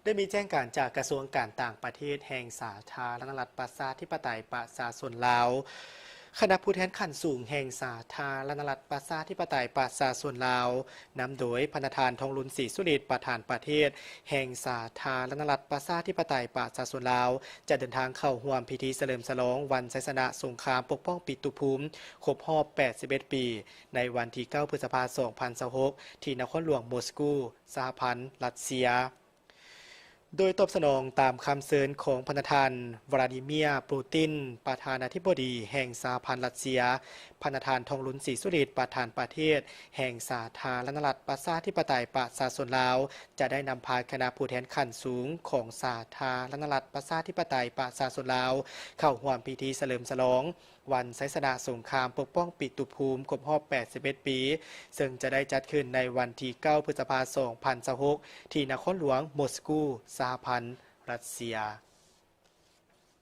ได้มีแจ้งการจากกระทรวงการต่างประเทศแห่งสาธารณรัฐประชาธิปไตยประชาชนลาวคณะผู้แทนขั้นสูงแห่งสาธารณรัฐประชาธิปไตยประชาชนลาวนำโดยพระประธานทองลุนศรีสุฤทธิ์ประธานประเทศแห่งสาธารณรัฐประชาธิปไตยประชาชนลาวจะเดินทางเข้าร่วมพิธีเฉลิมฉลองวันชัยชนะสงครามปกป้องปิตุภูมิครบรอบ81 ปีในวันที่ 9 พฤษภาคม 2026 ที่นครหลวงมอสโกสหพันธ์รัสเซียโดยตอบสนองตามคำเชิญของพันธทานวลาดิเมียร์ปูตินประธานาธิบดีแห่งสหพันธ์รัสเซียพันธทานทองลุนศรีสุฤทธิ์ประธานประเทศแห่งสาธารณรัฐประชาธิปไตยประชาชนลาวจะได้นำพาคณะผู้แทนขั้นสูงของสาธารณรัฐประชาธิปไตยประชาชนลาวเข้าร่วมพิธีเฉลิมฉลองวันชัยชนะสงครามปกป้องปิตุภูมิครบรอบ81 ปีซึ่งจะได้จัดขึ้นในวันที่ 9 พฤษภาคม 2026 ที่นครหลวงมอสโกสหพันธ์รัสเซีย